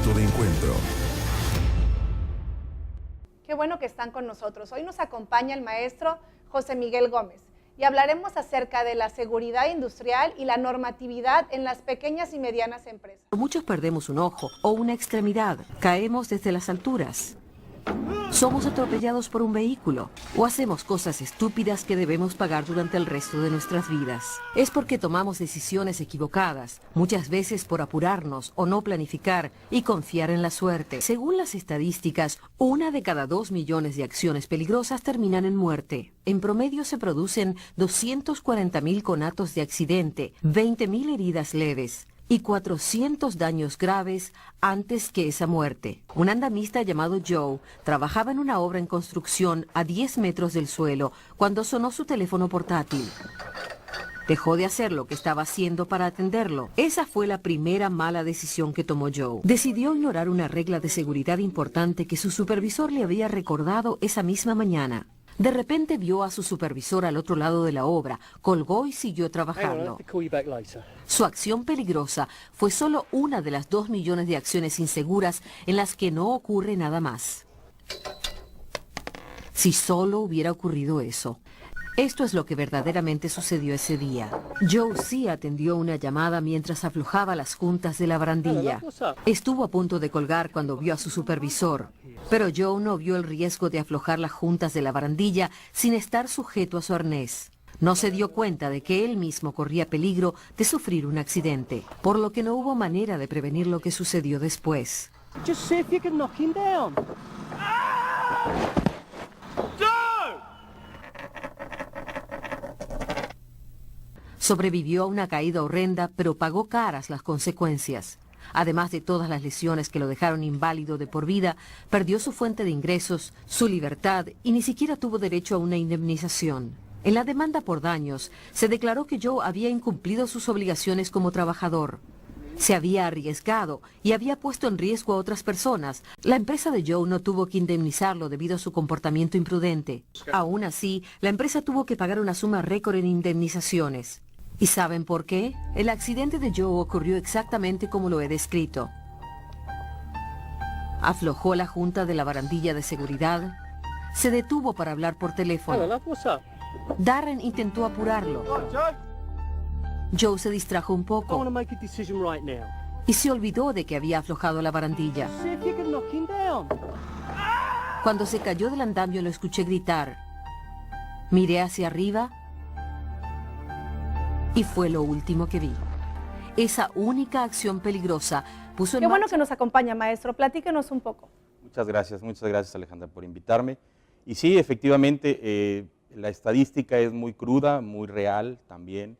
punto de encuentro. Qué bueno que están con nosotros. Hoy nos acompaña el maestro José Miguel Gómez y hablaremos acerca de la seguridad industrial y la normatividad en las pequeñas y medianas empresas. Muchos perdemos un ojo o una extremidad, caemos desde las alturas. Somos atropellados por un vehículo o hacemos cosas estúpidas que debemos pagar durante el resto de nuestras vidas. Es porque tomamos decisiones equivocadas, muchas veces por apurarnos o no planificar y confiar en la suerte. Según las estadísticas, 1 de cada 2 millones de acciones peligrosas terminan en muerte. En promedio se producen 240.000 conatos de accidente, 20.000 heridas leves y 400 daños graves antes que esa muerte. Un andamista llamado Joe trabajaba en una obra en construcción a 10 metros del suelo cuando sonó su teléfono portátil. Dejó de hacer lo que estaba haciendo para atenderlo. Esa fue la primera mala decisión que tomó Joe. Decidió ignorar una regla de seguridad importante que su supervisor le había recordado esa misma mañana. De repente vio a su supervisor al otro lado de la obra, colgó y siguió trabajando. Su acción peligrosa fue solo una de las 2 millones de acciones inseguras en las que no ocurre nada más. Si solo hubiera ocurrido eso. Esto es lo que verdaderamente sucedió ese día. Joe sí atendió una llamada mientras aflojaba las juntas de la barandilla. Estuvo a punto de colgar cuando vio a su supervisor, pero Joe no vio el riesgo de aflojar las juntas de la barandilla sin estar sujeto a su arnés. No se dio cuenta de que él mismo corría peligro de sufrir un accidente, por lo que no hubo manera de prevenir lo que sucedió después. Just see if you can knock him down. Sobrevivió a una caída horrenda, pero pagó caras las consecuencias. Además de todas las lesiones que lo dejaron inválido de por vida, perdió su fuente de ingresos, su libertad y ni siquiera tuvo derecho a una indemnización. En la demanda por daños, se declaró que Joe había incumplido sus obligaciones como trabajador. Se había arriesgado y había puesto en riesgo a otras personas. La empresa de Joe no tuvo que indemnizarlo debido a su comportamiento imprudente. Aún así, la empresa tuvo que pagar una suma récord en indemnizaciones. ¿Y saben por qué? El accidente de Joe ocurrió exactamente como lo he descrito. Aflojó la junta de la barandilla de seguridad, se detuvo para hablar por teléfono. Darren intentó apurarlo. Joe se distrajo un poco y se olvidó de que había aflojado la barandilla. Cuando se cayó del andamio lo escuché gritar. Miré hacia arriba y fue lo último que vi. Esa única acción peligrosa puso en Qué bueno marcha... que nos acompaña, maestro. Platíquenos un poco. Muchas gracias Alejandra por invitarme. Y sí, efectivamente, la estadística es muy cruda, muy real también.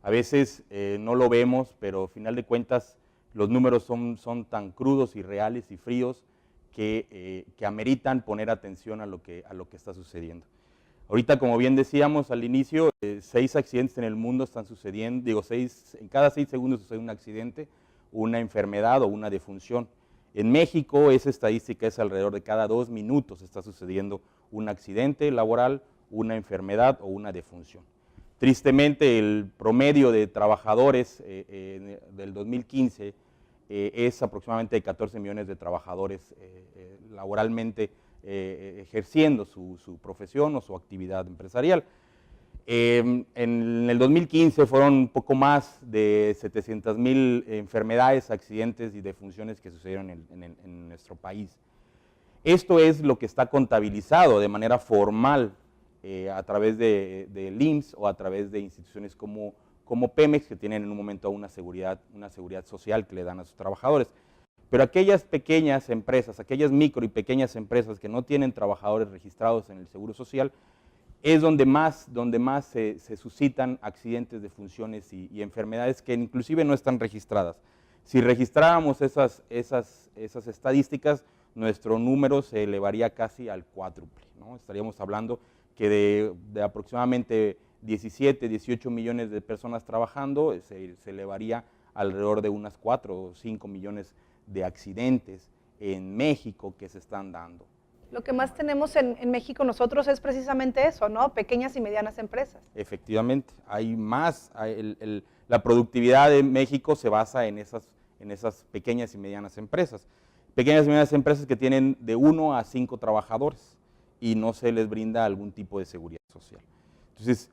A veces no lo vemos, pero al final de cuentas los números son tan crudos y reales y fríos que ameritan poner atención a lo que está sucediendo. Ahorita, como bien decíamos al inicio, 6 accidentes en el mundo están sucediendo, en cada 6 segundos sucede un accidente, una enfermedad o una defunción. En México esa estadística es alrededor de cada 2 minutos está sucediendo un accidente laboral, una enfermedad o una defunción. Tristemente, el promedio de trabajadores del 2015 es aproximadamente de 14 millones de trabajadores laboralmente ejerciendo su profesión o su actividad empresarial. En el 2015 fueron un poco más de 700,000 enfermedades, accidentes y defunciones que sucedieron en nuestro país. Esto es lo que está contabilizado de manera formal a través del IMSS o a través de instituciones como Pemex, que tienen en un momento una seguridad social que le dan a sus trabajadores. Pero aquellas pequeñas empresas, aquellas micro y pequeñas empresas que no tienen trabajadores registrados en el Seguro Social, es donde más se suscitan accidentes, defunciones y enfermedades que inclusive no están registradas. Si registráramos esas estadísticas, nuestro número se elevaría casi al cuádruple, ¿no? Estaríamos hablando que de aproximadamente 17, 18 millones de personas trabajando, se elevaría alrededor de unas 4 o 5 millones de accidentes en México que se están dando. Lo que más tenemos en México nosotros es precisamente eso, ¿no? Pequeñas y medianas empresas. Efectivamente, hay más, la productividad de México se basa en en esas pequeñas y medianas empresas. Pequeñas y medianas empresas que tienen de 1 a 5 trabajadores y no se les brinda algún tipo de seguridad social. Entonces,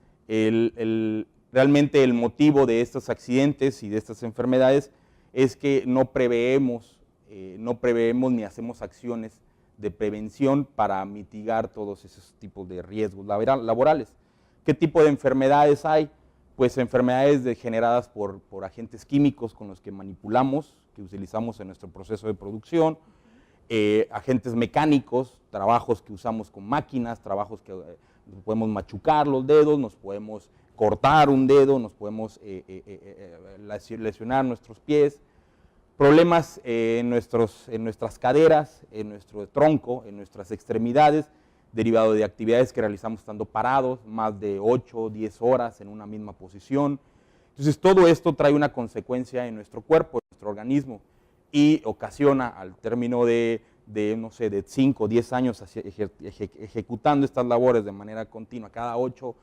realmente el motivo de estos accidentes y de estas enfermedades es que no preveemos ni hacemos acciones de prevención para mitigar todos esos tipos de riesgos laborales. ¿Qué tipo de enfermedades hay? Pues enfermedades generadas por agentes químicos con los que manipulamos, que utilizamos en nuestro proceso de producción, agentes mecánicos, trabajos que usamos con máquinas, trabajos que podemos machucar los dedos, nos podemos cortar un dedo, nos podemos lesionar nuestros pies, problemas en nuestras caderas, en nuestro tronco, en nuestras extremidades, derivado de actividades que realizamos estando parados, más de 8 o 10 horas en una misma posición. Entonces, todo esto trae una consecuencia en nuestro cuerpo, en nuestro organismo, y ocasiona, al término de 5 o 10 años ejecutando estas labores de manera continua, cada 8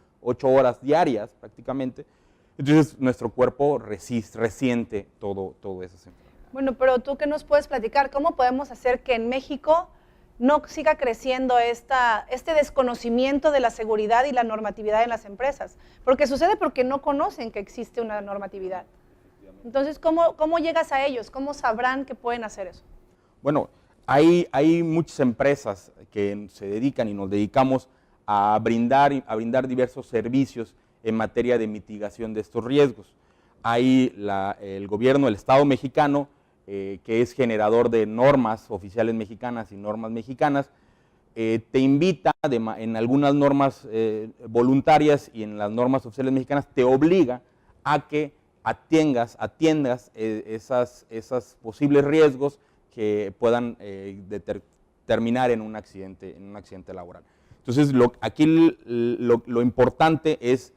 horas diarias prácticamente, entonces nuestro cuerpo resiente todo esas enfermedades. Bueno, pero tú, ¿qué nos puedes platicar? ¿Cómo podemos hacer que en México no siga creciendo este desconocimiento de la seguridad y la normatividad en las empresas? Porque sucede porque no conocen que existe una normatividad. Entonces, ¿cómo llegas a ellos? ¿Cómo sabrán que pueden hacer eso? Bueno, hay muchas empresas que se dedican y nos dedicamos a brindar diversos servicios en materia de mitigación de estos riesgos. Hay el gobierno, el Estado mexicano, que es generador de normas oficiales mexicanas y normas mexicanas, te invita en algunas normas voluntarias y en las normas oficiales mexicanas, te obliga a que atiendas esas posibles riesgos que puedan terminar en un accidente laboral. Entonces, aquí lo importante es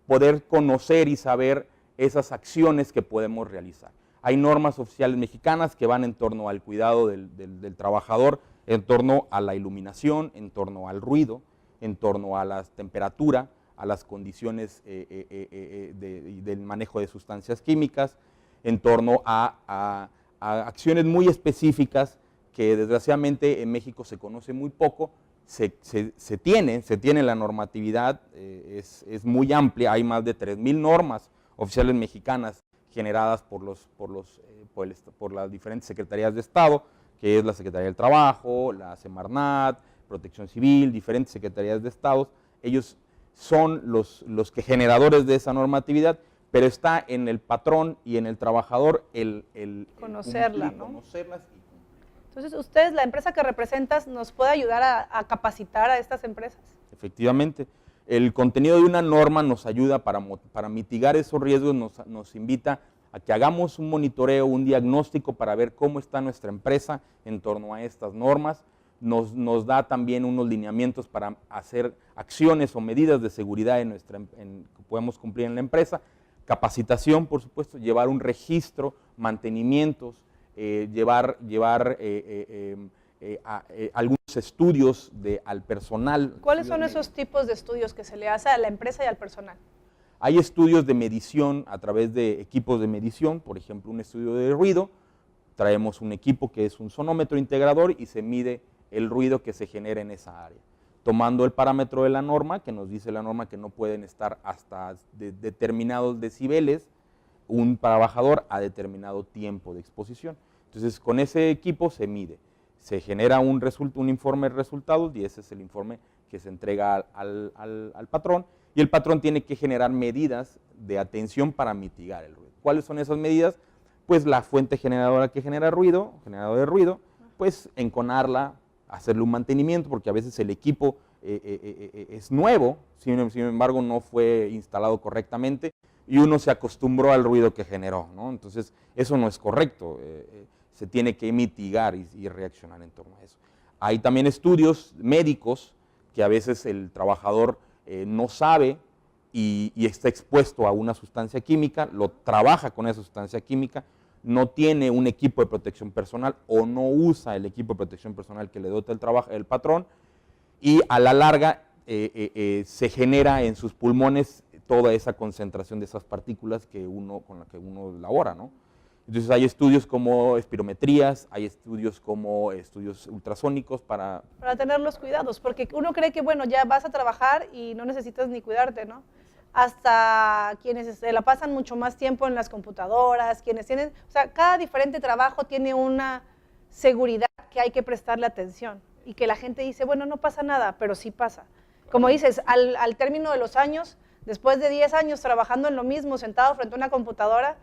poder conocer y saber esas acciones que podemos realizar. Hay normas oficiales mexicanas que van en torno al cuidado del trabajador, en torno a la iluminación, en torno al ruido, en torno a la temperatura, a las condiciones del manejo de sustancias químicas, en torno a acciones muy específicas que desgraciadamente en México se conoce muy poco. Se tiene la normatividad, es muy amplia, hay más de 3,000 normas oficiales mexicanas generadas por las diferentes secretarías de Estado, que es la Secretaría del Trabajo, la Semarnat, Protección Civil, diferentes secretarías de Estado. Ellos son los generadores de esa normatividad, pero está en el patrón y en el trabajador el conocerla, cumplir, ¿no? Conocerlas y cumplir. Entonces, ustedes, la empresa que representas, ¿nos puede ayudar a capacitar a estas empresas? Efectivamente. El contenido de una norma nos ayuda para mitigar esos riesgos, nos invita a que hagamos un monitoreo, un diagnóstico para ver cómo está nuestra empresa en torno a estas normas. Nos da también unos lineamientos para hacer acciones o medidas de seguridad que podemos cumplir en la empresa. Capacitación, por supuesto, llevar un registro, mantenimientos, llevar algunos estudios al personal. ¿Cuáles son esos tipos de estudios que se le hace a la empresa y al personal? Hay estudios de medición a través de equipos de medición, por ejemplo, un estudio de ruido. Traemos un equipo que es un sonómetro integrador y se mide el ruido que se genera en esa área, tomando el parámetro de la norma, que nos dice la norma que no pueden estar hasta determinados decibeles un trabajador a determinado tiempo de exposición. Entonces, con ese equipo se mide, se genera un informe de resultados y ese es el informe que se entrega al patrón, y el patrón tiene que generar medidas de atención para mitigar el ruido. ¿Cuáles son esas medidas? Pues la fuente generadora que genera ruido, generador de ruido, pues enconarla, hacerle un mantenimiento, porque a veces el equipo es nuevo, sin embargo no fue instalado correctamente y uno se acostumbró al ruido que generó, ¿no? Entonces eso no es correcto, se tiene que mitigar y reaccionar en torno a eso. Hay también estudios médicos que a veces el trabajador no sabe y está expuesto a una sustancia química, lo trabaja con esa sustancia química, no tiene un equipo de protección personal o no usa el equipo de protección personal que le dota el patrón, y a la larga se genera en sus pulmones toda esa concentración de esas partículas con las que uno labora, ¿no? Entonces hay estudios como espirometrías, hay estudios como estudios ultrasónicos para tener los cuidados, porque uno cree que, bueno, ya vas a trabajar y no necesitas ni cuidarte, ¿no? Hasta quienes se la pasan mucho más tiempo en las computadoras, quienes tienen, o sea, cada diferente trabajo tiene una seguridad que hay que prestarle atención y que la gente dice, bueno, no pasa nada, pero sí pasa. Como dices, al término de los años, después de 10 años trabajando en lo mismo, sentado frente a una computadora,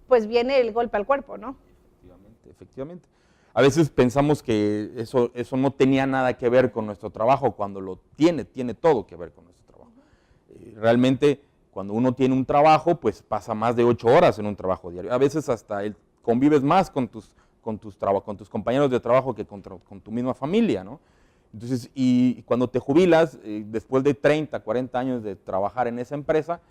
pues viene el golpe al cuerpo, ¿no? Efectivamente. A veces pensamos que eso no tenía nada que ver con nuestro trabajo, cuando lo tiene todo que ver con nuestro trabajo. Realmente, cuando uno tiene un trabajo, pues pasa más de 8 horas en un trabajo diario. A veces hasta convives más con tus compañeros de trabajo que con tu misma familia, ¿no? Entonces, y cuando te jubilas, después de 30, 40 años de trabajar en esa empresa,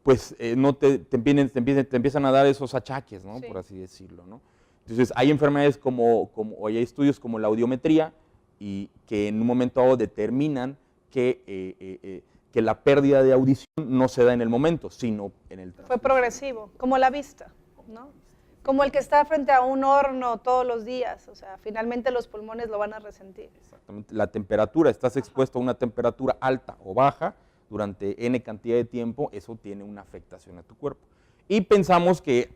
pues no te empiezan a dar esos achaques, ¿no? Sí. Por así decirlo, ¿no? Entonces, hay enfermedades o hay estudios como la audiometría, y que en un momento dado determinan que la pérdida de audición no se da en el momento, sino en el transcurso. Fue progresivo, como la vista, ¿no? Como el que está frente a un horno todos los días, o sea, finalmente los pulmones lo van a resentir. Exactamente, la temperatura, estás expuesto a una temperatura alta o baja durante N cantidad de tiempo, eso tiene una afectación a tu cuerpo. Y pensamos que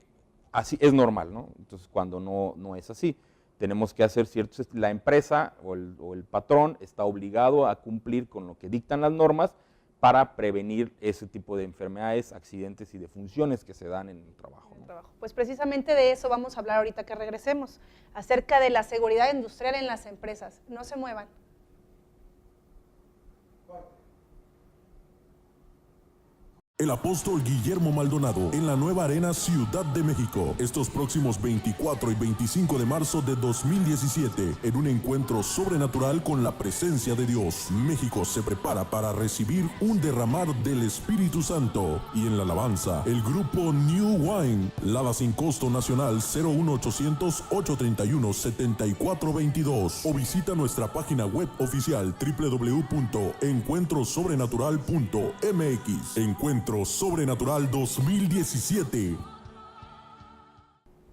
así es normal, ¿no? Entonces, cuando no es así, tenemos que hacer ciertos, la empresa o el patrón está obligado a cumplir con lo que dictan las normas para prevenir ese tipo de enfermedades, accidentes y defunciones que se dan en el trabajo, ¿no? Pues precisamente de eso vamos a hablar ahorita que regresemos, acerca de la seguridad industrial en las empresas. No se muevan. El apóstol Guillermo Maldonado en la nueva Arena Ciudad de México, estos próximos 24 y 25 de marzo de 2017, en un encuentro sobrenatural con la presencia de Dios. México se prepara para recibir un derramar del Espíritu Santo. Y en la alabanza, el grupo New Wine, lava sin costo nacional 01800-831-7422. O visita nuestra página web oficial www.encuentrosobrenatural.mx. Encuentro Sobrenatural 2017.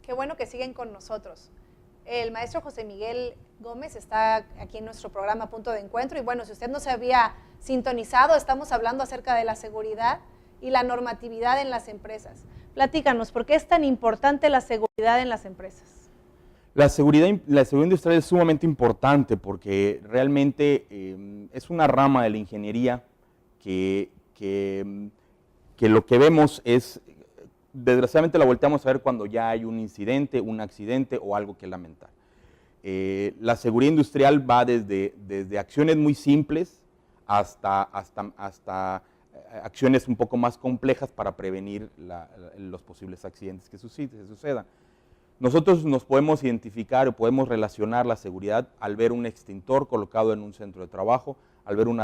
Qué bueno que siguen con nosotros. El maestro José Miguel Gómez está aquí en nuestro programa Punto de Encuentro, y bueno, si usted no se había sintonizado, estamos hablando acerca de la seguridad y la normatividad en las empresas. Platícanos, ¿por qué es tan importante la seguridad en las empresas? La seguridad industrial es sumamente importante porque realmente es una rama de la ingeniería que lo que vemos es, desgraciadamente la volteamos a ver cuando ya hay un incidente, un accidente o algo que lamentar. La seguridad industrial va desde acciones muy simples hasta acciones un poco más complejas para prevenir los posibles accidentes que sucedan. Nosotros nos podemos identificar o podemos relacionar la seguridad al ver un extintor colocado en un centro de trabajo, al ver un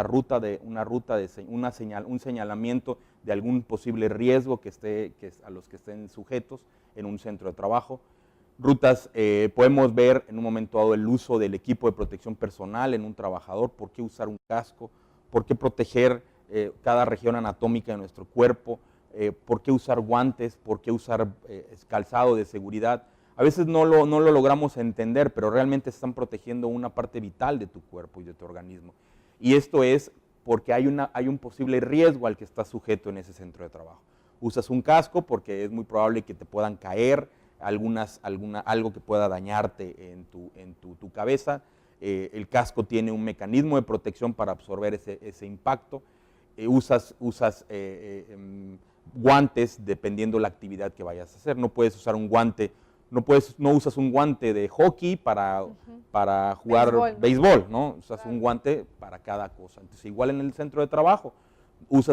señalamiento de algún posible riesgo a los que estén sujetos en un centro de trabajo. Podemos ver en un momento dado el uso del equipo de protección personal en un trabajador, por qué usar un casco, por qué proteger cada región anatómica de nuestro cuerpo, por qué usar guantes, por qué usar calzado de seguridad. A veces no lo logramos entender, pero realmente están protegiendo una parte vital de tu cuerpo y de tu organismo. Y esto es porque hay un posible riesgo al que estás sujeto en ese centro de trabajo. Usas un casco porque es muy probable que te puedan caer algo que pueda dañarte en tu cabeza. El casco tiene un mecanismo de protección para absorber ese impacto. Usas guantes dependiendo la actividad que vayas a hacer. No puedes usar un guante. No usas un guante de hockey para jugar béisbol, ¿no? Usas un guante para cada cosa. Entonces, igual en el centro de trabajo,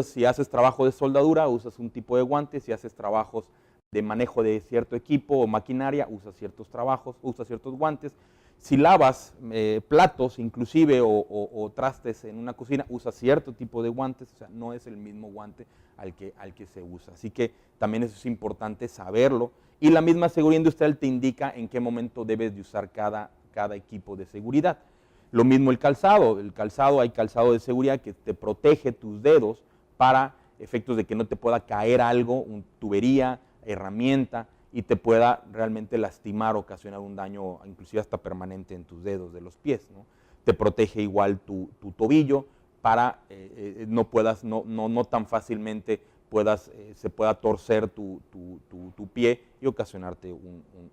si haces trabajo de soldadura, usas un tipo de guante. Si haces trabajos de manejo de cierto equipo o maquinaria, usas ciertos guantes. Si lavas platos, inclusive, o trastes en una cocina, usas cierto tipo de guantes. O sea, no es el mismo guante al que se usa. Así que también eso es importante saberlo. Y la misma seguridad industrial te indica en qué momento debes de usar cada equipo de seguridad. Lo mismo el calzado. Hay calzado de seguridad que te protege tus dedos para efectos de que no te pueda caer algo, tubería, herramienta, y te pueda realmente lastimar, ocasionar un daño inclusive hasta permanente en tus dedos de los pies, ¿no? Te protege igual tu tobillo para no puedas, no tan fácilmente se pueda torcer tu pie y ocasionarte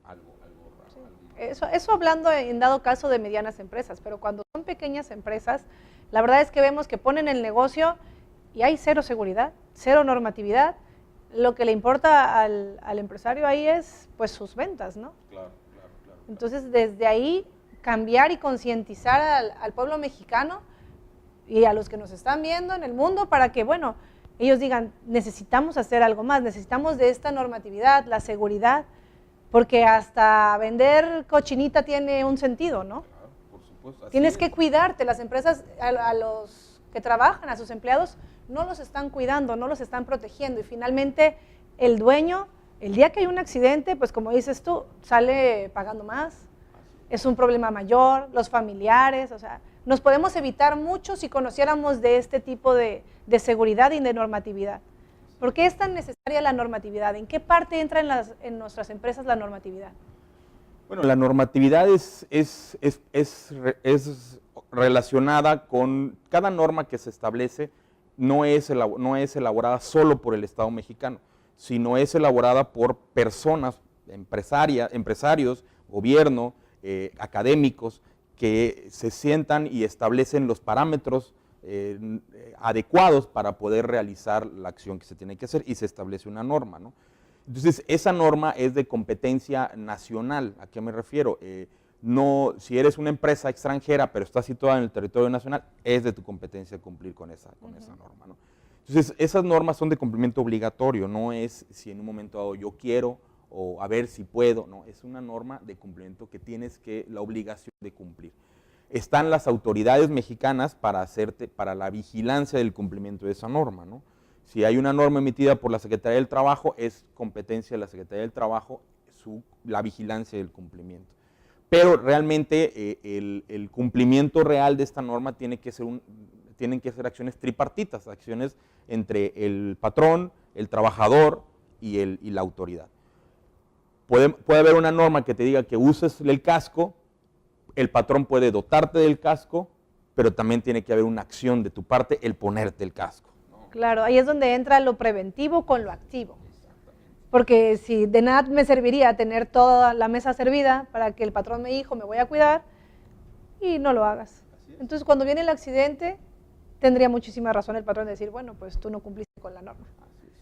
algo raro. Eso hablando en dado caso de medianas empresas, pero cuando son pequeñas empresas, la verdad es que vemos que ponen el negocio y hay cero seguridad, cero normatividad. Lo que le importa al empresario ahí es pues sus ventas, ¿no? Claro. Entonces, desde ahí, cambiar y concientizar al pueblo mexicano y a los que nos están viendo en el mundo para que, bueno, ellos digan, necesitamos hacer algo más, necesitamos de esta normatividad, la seguridad, porque hasta vender cochinita tiene un sentido, ¿no? Claro, por supuesto. Tienes que cuidarte, las empresas, a los que trabajan, a sus empleados, no los están cuidando, no los están protegiendo y finalmente el dueño, el día que hay un accidente, pues como dices tú, sale pagando más, es un problema mayor, los familiares, o sea, nos podemos evitar mucho si conociéramos de este tipo de seguridad y de normatividad. ¿Por qué es tan necesaria la normatividad? ¿En qué parte entra en nuestras empresas la normatividad? Bueno, la normatividad es relacionada con cada norma que se establece, no es elaborada solo por el Estado mexicano, sino es elaborada por personas, empresarios, gobierno, académicos, que se sientan y establecen los parámetros adecuados para poder realizar la acción que se tiene que hacer y se establece una norma, ¿no? Entonces, esa norma es de competencia nacional. ¿A qué me refiero? No, si eres una empresa extranjera, pero está situada en el territorio nacional, es de tu competencia cumplir con esa norma, ¿no? Entonces, esas normas son de cumplimiento obligatorio, no es si en un momento dado yo quiero o a ver si puedo, no, es una norma de cumplimiento que tienes la obligación de cumplir. Están las autoridades mexicanas para la vigilancia del cumplimiento de esa norma, ¿no? Si hay una norma emitida por la Secretaría del Trabajo, es competencia de la Secretaría del Trabajo la vigilancia del cumplimiento. Pero realmente el cumplimiento real de esta norma tienen que ser acciones tripartitas, acciones entre el patrón, el trabajador y la autoridad. Puede haber una norma que te diga que uses el casco, el patrón puede dotarte del casco, pero también tiene que haber una acción de tu parte, el ponerte el casco. Claro, ahí es donde entra lo preventivo con lo activo. Porque si de nada me serviría tener toda la mesa servida para que el patrón me dijo, me voy a cuidar, y no lo hagas. Entonces, cuando viene el accidente, tendría muchísima razón el patrón de decir, bueno, pues tú no cumpliste con la norma.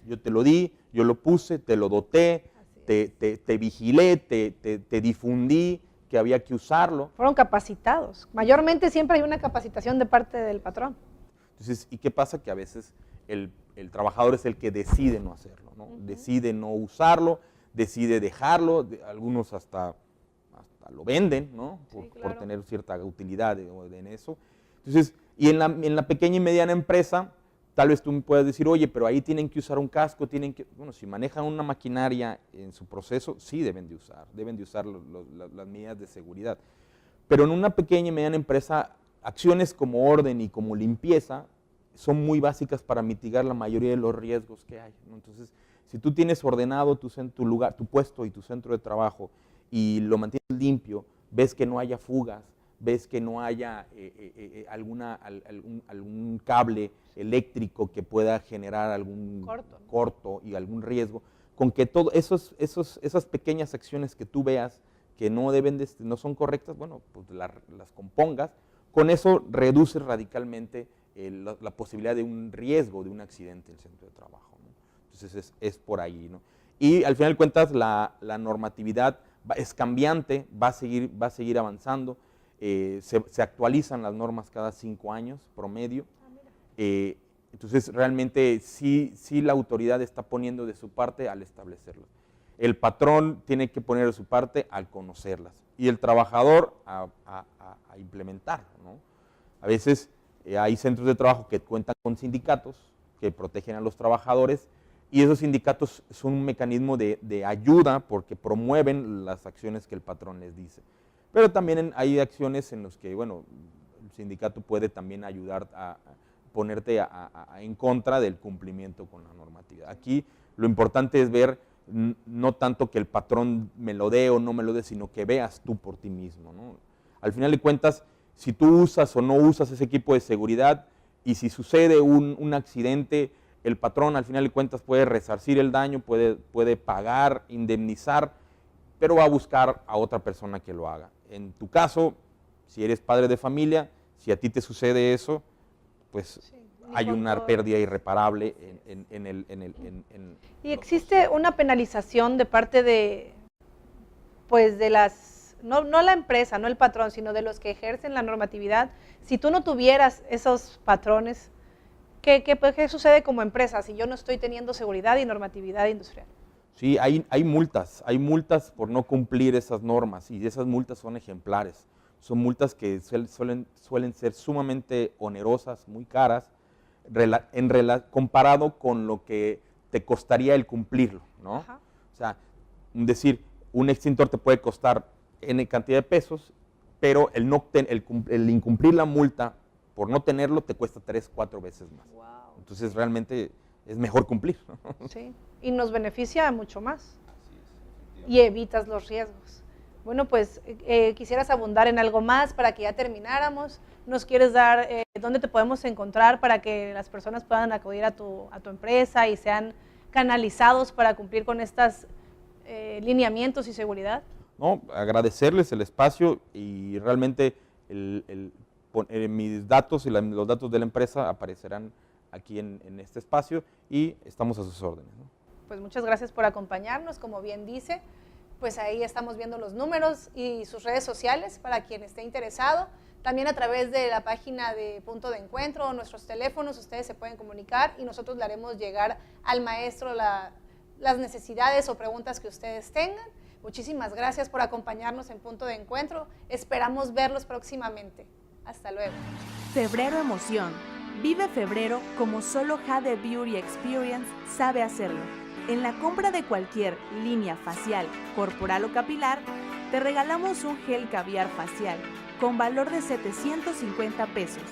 Yo te lo di, yo lo puse, te lo doté, te vigilé, te difundí que había que usarlo. Fueron capacitados. Mayormente siempre hay una capacitación de parte del patrón. Entonces, ¿y qué pasa? Que a veces el trabajador es el que decide no hacerlo, ¿no? Decide no usarlo, decide dejarlo, algunos hasta lo venden, ¿no? Por tener cierta utilidad en eso. Entonces, y en la pequeña y mediana empresa, tal vez tú me puedas decir, oye, pero ahí tienen que usar un casco, bueno, si manejan una maquinaria en su proceso, sí deben de usar las medidas de seguridad. Pero en una pequeña y mediana empresa, acciones como orden y como limpieza son muy básicas para mitigar la mayoría de los riesgos que hay, ¿no? Entonces, si tú tienes ordenado tu lugar, tu puesto y tu centro de trabajo y lo mantienes limpio, ves que no haya fugas, ves que no haya algún cable eléctrico que pueda generar algún corto y algún riesgo, con que todas esas pequeñas acciones que tú veas que no son correctas, bueno, pues las compongas, con eso reduces radicalmente la posibilidad de un riesgo, de un accidente en el centro de trabajo, ¿no? Entonces es por ahí, ¿no? Y al final de cuentas la normatividad es cambiante, va a seguir avanzando, se actualizan las normas cada 5 años promedio, entonces realmente sí la autoridad está poniendo de su parte al establecerlas. El patrón tiene que poner de su parte al conocerlas y el trabajador a implementarlo, ¿no? A veces hay centros de trabajo que cuentan con sindicatos que protegen a los trabajadores y esos sindicatos son un mecanismo de ayuda porque promueven las acciones que el patrón les dice. Pero también hay acciones en las que, bueno, el sindicato puede también ayudar a ponerte en contra del cumplimiento con la normatividad. Aquí lo importante es ver no tanto que el patrón me lo dé o no me lo dé, sino que veas tú por ti mismo, ¿no? Al final de cuentas, si tú usas o no usas ese equipo de seguridad y si sucede un accidente, el patrón al final de cuentas puede resarcir el daño, puede pagar, indemnizar, pero va a buscar a otra persona que lo haga. En tu caso, si eres padre de familia, si a ti te sucede eso, pues sí, hay una pérdida irreparable ¿Y existe una penalización de parte de, pues de las, no la empresa, no el patrón, sino de los que ejercen la normatividad? Si tú no tuvieras esos patrones, ¿qué sucede como empresa si yo no estoy teniendo seguridad y normatividad industrial? Sí, hay multas por no cumplir esas normas y esas multas son ejemplares. Son multas que suelen ser sumamente onerosas, muy caras, comparado con lo que te costaría el cumplirlo, ¿no? Ajá. O sea, decir, un extintor te puede costar N cantidad de pesos, pero el incumplir la multa por no tenerlo te cuesta 3, 4 veces más. Wow. Entonces realmente es mejor cumplir, ¿no? Sí, y nos beneficia mucho más. Y evitas los riesgos. Bueno, pues quisieras abundar en algo más para que ya termináramos. ¿Nos quieres dar dónde te podemos encontrar para que las personas puedan acudir a tu empresa y sean canalizados para cumplir con estos lineamientos y seguridad? No, agradecerles el espacio y realmente mis datos y los datos de la empresa aparecerán aquí en este espacio y estamos a sus órdenes, ¿no? Pues muchas gracias por acompañarnos, como bien dice. Pues ahí estamos viendo los números y sus redes sociales para quien esté interesado. También a través de la página de Punto de Encuentro o nuestros teléfonos ustedes se pueden comunicar y nosotros le haremos llegar al maestro las necesidades o preguntas que ustedes tengan. Muchísimas gracias por acompañarnos en Punto de Encuentro. Esperamos verlos próximamente. Hasta luego. Febrero Emoción. Vive febrero como solo Jade Beauty Experience sabe hacerlo. En la compra de cualquier línea facial, corporal o capilar, te regalamos un gel caviar facial con valor de 750 pesos.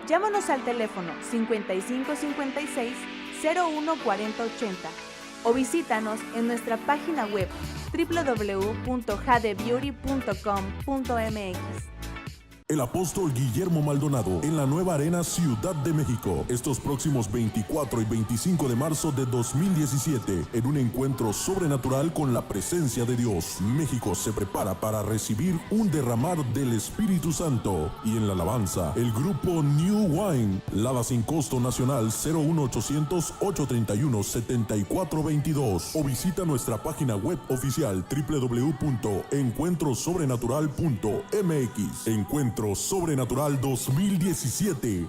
Llámanos al teléfono 5556-014080 o visítanos en nuestra página web www.jadebeauty.com.mx. El apóstol Guillermo Maldonado en la nueva Arena Ciudad de México, estos próximos 24 y 25 de marzo de 2017, en un encuentro sobrenatural con la presencia de Dios. México se prepara para recibir un derramar del Espíritu Santo. Y en la alabanza, el grupo New Wine, Lada sin costo nacional 01800-831-7422. O visita nuestra página web oficial www.encuentrosobrenatural.mx. Encuentro Sobrenatural 2017.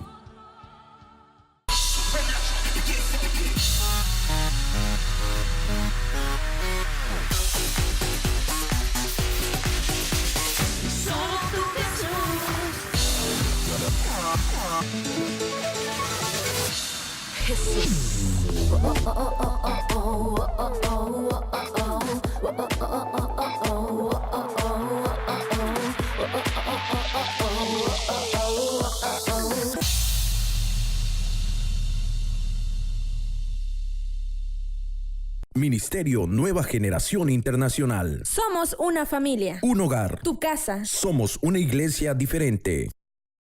Ministerio Nueva Generación Internacional. Somos una familia. Un hogar. Tu casa. Somos una iglesia diferente.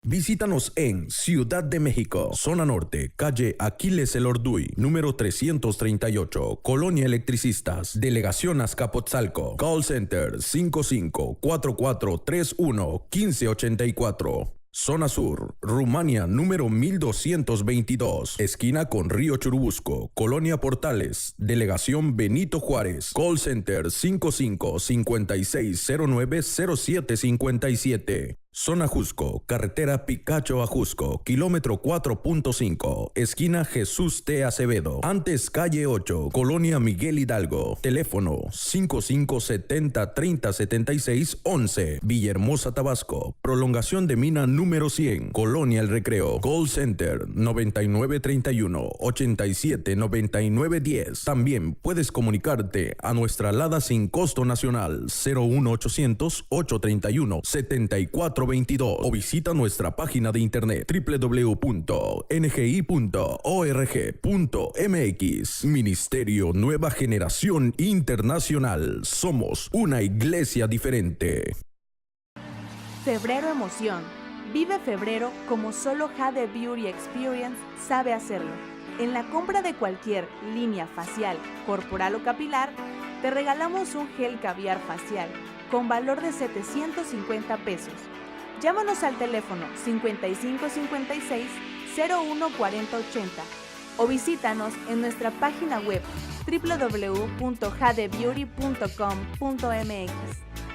Visítanos en Ciudad de México, Zona Norte, calle Aquiles Elorduy, número 338, Colonia Electricistas, Delegación Azcapotzalco. Call Center 55-4431-1584. Zona Sur, Rumania, número 1222, esquina con Río Churubusco, Colonia Portales, Delegación Benito Juárez. Call Center 55-5609-0757. Zona Jusco, carretera Picacho a Jusco, kilómetro 4.5, esquina Jesús T. Acevedo, antes calle 8, Colonia Miguel Hidalgo. Teléfono 5570-3076-11, Villahermosa, Tabasco. Prolongación de mina número 100, Colonia El Recreo. Call Center 9931-879910. También puedes comunicarte a nuestra alada sin costo nacional 01800-831-74 2422 o visita nuestra página de internet www.ngi.org.mx. Ministerio Nueva Generación Internacional. Somos una iglesia diferente. Febrero Emoción. Vive febrero como solo Jade Beauty Experience sabe hacerlo. En la compra de cualquier línea facial, corporal o capilar, te regalamos un gel caviar facial con valor de 750 pesos. Llámanos al teléfono 5556-014080 o visítanos en nuestra página web www.jadebeauty.com.mx.